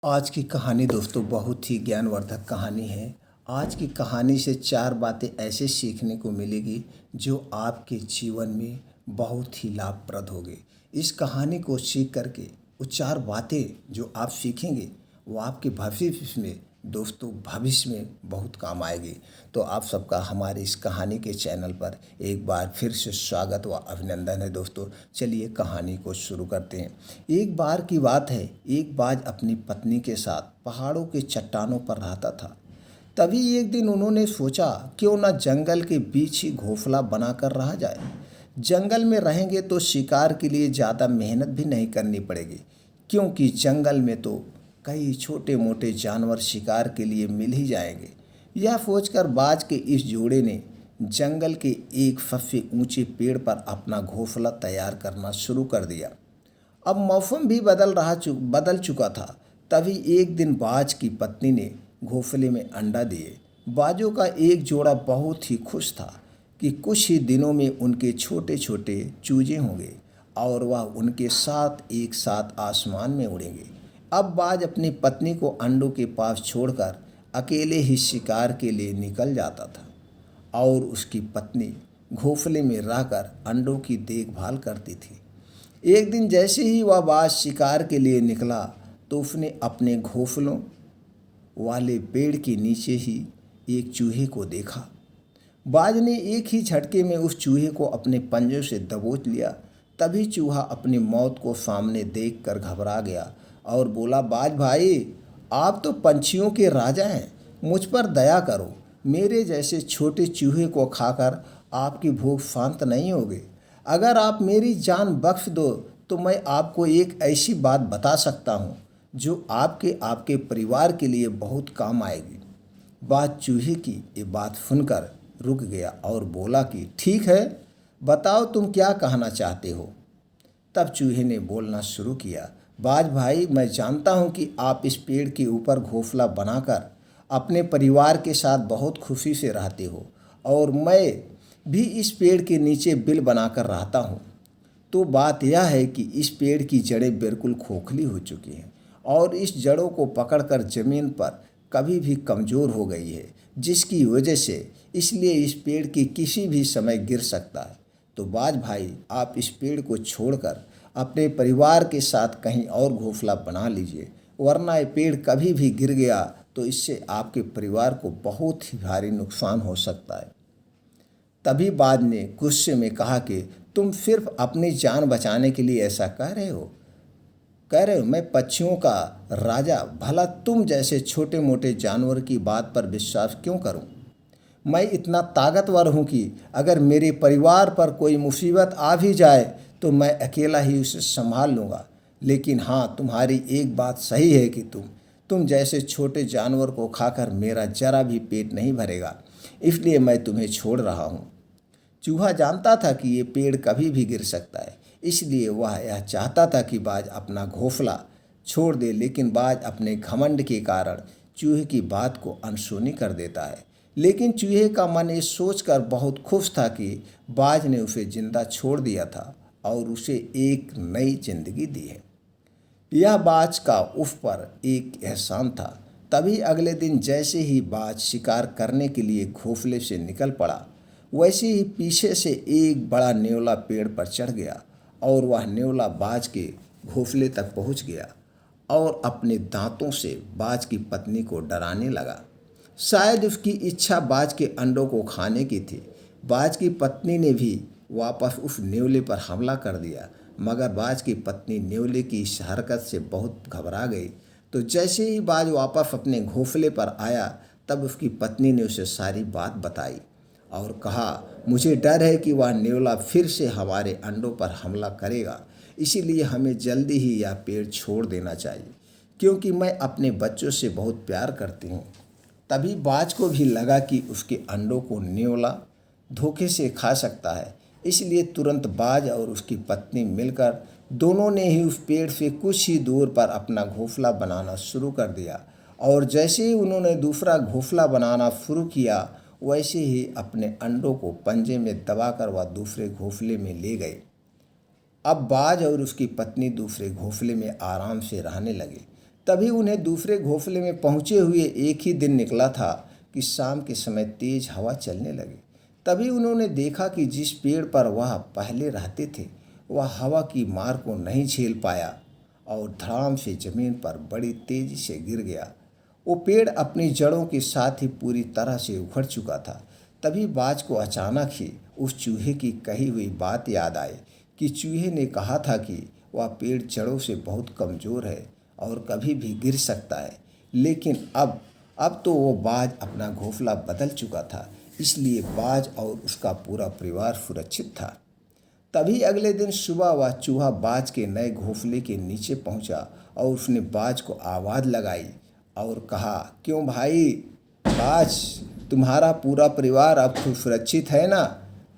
आज की कहानी दोस्तों बहुत ही ज्ञानवर्धक कहानी है। आज की कहानी से 4 बातें ऐसे सीखने को मिलेगी जो आपके जीवन में बहुत ही लाभप्रद होगी। इस कहानी को सीख करके वो 4 बातें जो आप सीखेंगे वो आपके भविष्य में दोस्तों भविष्य में बहुत काम आएगी। तो आप सबका हमारे इस कहानी के चैनल पर एक बार फिर से स्वागत व अभिनंदन है दोस्तों। चलिए कहानी को शुरू करते हैं। एक बार की बात है, एक बाज अपनी पत्नी के साथ पहाड़ों के चट्टानों पर रहता था। तभी एक दिन उन्होंने सोचा क्यों न जंगल के बीच ही घोंसला बनाकर रहा जाए। जंगल में रहेंगे तो शिकार के लिए ज़्यादा मेहनत भी नहीं करनी पड़ेगी, क्योंकि जंगल में तो कई छोटे मोटे जानवर शिकार के लिए मिल ही जाएंगे। यह सोचकर बाज के इस जोड़े ने जंगल के एक सबसे ऊंचे पेड़ पर अपना घोंसला तैयार करना शुरू कर दिया। अब मौसम भी बदल चुका था। तभी एक दिन बाज की पत्नी ने घोंसले में अंडा दिए। बाजों का एक जोड़ा बहुत ही खुश था कि कुछ ही दिनों में उनके छोटे छोटे चूजे होंगे और वह उनके साथ एक साथ आसमान में उड़ेंगे। अब बाज अपनी पत्नी को अंडों के पास छोड़कर अकेले ही शिकार के लिए निकल जाता था और उसकी पत्नी घोंसले में रहकर अंडों की देखभाल करती थी। एक दिन जैसे ही वह बाज शिकार के लिए निकला तो उसने अपने घोंसलों वाले पेड़ के नीचे ही एक चूहे को देखा। बाज ने एक ही झटके में उस चूहे को अपने पंजों से दबोच लिया। तभी चूहा अपनी मौत को सामने देखकर घबरा गया और बोला, बाज भाई, आप तो पंछियों के राजा हैं, मुझ पर दया करो। मेरे जैसे छोटे चूहे को खाकर आपकी भूख शांत नहीं होगी। अगर आप मेरी जान बख्श दो तो मैं आपको एक ऐसी बात बता सकता हूँ जो आपके परिवार के लिए बहुत काम आएगी। बाज चूहे की ये बात सुनकर रुक गया और बोला कि ठीक है, बताओ तुम क्या कहना चाहते हो। तब चूहे ने बोलना शुरू किया, बाज भाई, मैं जानता हूँ कि आप इस पेड़ के ऊपर घोंसला बनाकर अपने परिवार के साथ बहुत खुशी से रहते हो और मैं भी इस पेड़ के नीचे बिल बनाकर रहता हूँ। तो बात यह है कि इस पेड़ की जड़ें बिल्कुल खोखली हो चुकी हैं और इस जड़ों को पकड़कर ज़मीन पर कभी भी कमज़ोर हो गई है, जिसकी वजह से इसलिए इस पेड़ की किसी भी समय गिर सकता है। तो बाज भाई, आप इस पेड़ को छोड़कर अपने परिवार के साथ कहीं और घोंसला बना लीजिए, वरना ये पेड़ कभी भी गिर गया तो इससे आपके परिवार को बहुत ही भारी नुकसान हो सकता है। तभी बाज ने गुस्से में कहा कि तुम सिर्फ अपनी जान बचाने के लिए ऐसा कह रहे हो। मैं पक्षियों का राजा, भला तुम जैसे छोटे मोटे जानवर की बात पर विश्वास क्यों करूं। मैं इतना ताकतवर हूं कि अगर मेरे परिवार पर कोई मुसीबत आ भी जाए तो मैं अकेला ही उसे संभाल लूँगा। लेकिन हाँ, तुम्हारी एक बात सही है कि तुम जैसे छोटे जानवर को खाकर मेरा जरा भी पेट नहीं भरेगा, इसलिए मैं तुम्हें छोड़ रहा हूँ। चूहा जानता था कि ये पेड़ कभी भी गिर सकता है, इसलिए वह यह चाहता था कि बाज अपना घोंसला छोड़ दे, लेकिन बाज अपने घमंड के कारण चूहे की बात को अनसुनी कर देता है। लेकिन चूहे का मन ये सोचकर बहुत खुश था कि बाज ने उसे जिंदा छोड़ दिया था और उसे एक नई जिंदगी दी है। यह बाज का उस पर एक एहसान था। तभी अगले दिन जैसे ही बाज शिकार करने के लिए घोंसले से निकल पड़ा, वैसे ही पीछे से एक बड़ा नेवला पेड़ पर चढ़ गया और वह नेवला बाज के घोंसले तक पहुंच गया और अपने दांतों से बाज की पत्नी को डराने लगा। शायद उसकी इच्छा बाज के अंडों को खाने की थी। बाज की पत्नी ने भी वापस उस नेवले पर हमला कर दिया, मगर बाज की पत्नी नेवले की इस हरकत से बहुत घबरा गई। तो जैसे ही बाज वापस अपने घोंसले पर आया, तब उसकी पत्नी ने उसे सारी बात बताई और कहा, मुझे डर है कि वह नेवला फिर से हमारे अंडों पर हमला करेगा, इसीलिए हमें जल्दी ही यह पेड़ छोड़ देना चाहिए, क्योंकि मैं अपने बच्चों से बहुत प्यार करती हूँ। तभी बाज को भी लगा कि उसके अंडों को नेवला धोखे से खा सकता है, इसलिए तुरंत बाज और उसकी पत्नी मिलकर दोनों ने ही उस पेड़ से कुछ ही दूर पर अपना घोंसला बनाना शुरू कर दिया। और जैसे ही उन्होंने दूसरा घोंसला बनाना शुरू किया, वैसे ही अपने अंडों को पंजे में दबाकर वह दूसरे घोंसले में ले गए। अब बाज और उसकी पत्नी दूसरे घोंसले में आराम से रहने लगे। तभी उन्हें दूसरे घोंसले में पहुंचे हुए एक ही दिन निकला था कि शाम के समय तेज हवा चलने लगी। तभी उन्होंने देखा कि जिस पेड़ पर वह पहले रहते थे वह हवा की मार को नहीं झेल पाया और धड़ाम से जमीन पर बड़ी तेजी से गिर गया। वो पेड़ अपनी जड़ों के साथ ही पूरी तरह से उखड़ चुका था। तभी बाज को अचानक ही उस चूहे की कही हुई बात याद आई कि चूहे ने कहा था कि वह पेड़ जड़ों से बहुत कमज़ोर है और कभी भी गिर सकता है। लेकिन अब तो वो बाज अपना घोंसला बदल चुका था, इसलिए बाज और उसका पूरा परिवार सुरक्षित था। तभी अगले दिन सुबह वह चूहा बाज के नए घोंसले के नीचे पहुंचा और उसने बाज को आवाज़ लगाई और कहा, क्यों भाई बाज, तुम्हारा पूरा परिवार अब तो सुरक्षित है ना।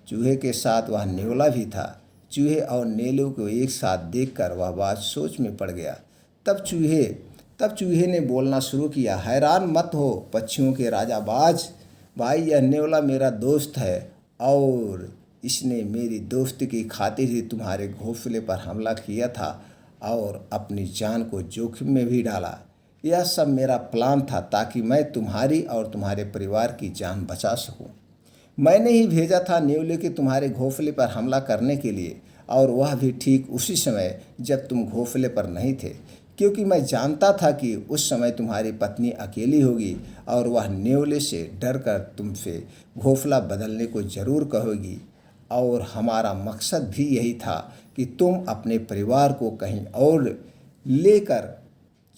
चूहे के साथ वह नेवला भी था। चूहे और नेवले को एक साथ देखकर वह बाज सोच में पड़ गया। तब चूहे ने बोलना शुरू किया, हैरान मत हो पक्षियों के राजा बाज, भाई यह नेवला मेरा दोस्त है और इसने मेरी दोस्ती की खातिर ही तुम्हारे घोंसले पर हमला किया था और अपनी जान को जोखिम में भी डाला। यह सब मेरा प्लान था ताकि मैं तुम्हारी और तुम्हारे परिवार की जान बचा सकूं। मैंने ही भेजा था नेवले के तुम्हारे घोंसले पर हमला करने के लिए, और वह भी ठीक उसी समय जब तुम घोंसले पर नहीं थे, क्योंकि मैं जानता था कि उस समय तुम्हारी पत्नी अकेली होगी और वह नेवले से डर कर तुमसे घोंसला बदलने को ज़रूर कहोगी। और हमारा मकसद भी यही था कि तुम अपने परिवार को कहीं और लेकर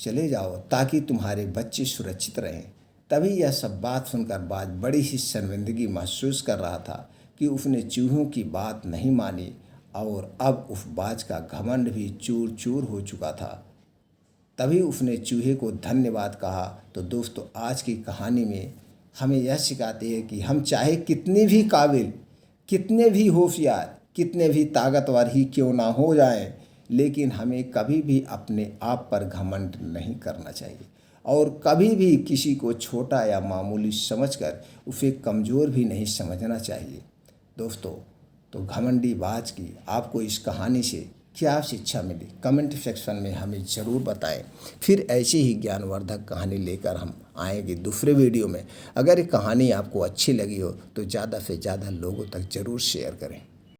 चले जाओ ताकि तुम्हारे बच्चे सुरक्षित रहें। तभी यह सब बात सुनकर बाज बड़ी ही शर्मिंदगी महसूस कर रहा था कि उसने चूहों की बात नहीं मानी और अब उस बाज का घमंड भी चूर चूर हो चुका था। तभी उसने चूहे को धन्यवाद कहा। तो दोस्तों, आज की कहानी में हमें यह सिखाती है कि हम चाहे कितने भी काबिल, कितने भी होशियार, कितने भी ताकतवर ही क्यों ना हो जाएं, लेकिन हमें कभी भी अपने आप पर घमंड नहीं करना चाहिए और कभी भी किसी को छोटा या मामूली समझकर उसे कमज़ोर भी नहीं समझना चाहिए। दोस्तों, तो घमंडी बाज की आपको इस कहानी से क्या शिक्षा मिली, कमेंट सेक्शन में हमें ज़रूर बताएं। फिर ऐसी ही ज्ञानवर्धक कहानी लेकर हम आएंगे दूसरे वीडियो में। अगर ये कहानी आपको अच्छी लगी हो तो ज़्यादा से ज़्यादा लोगों तक ज़रूर शेयर करें।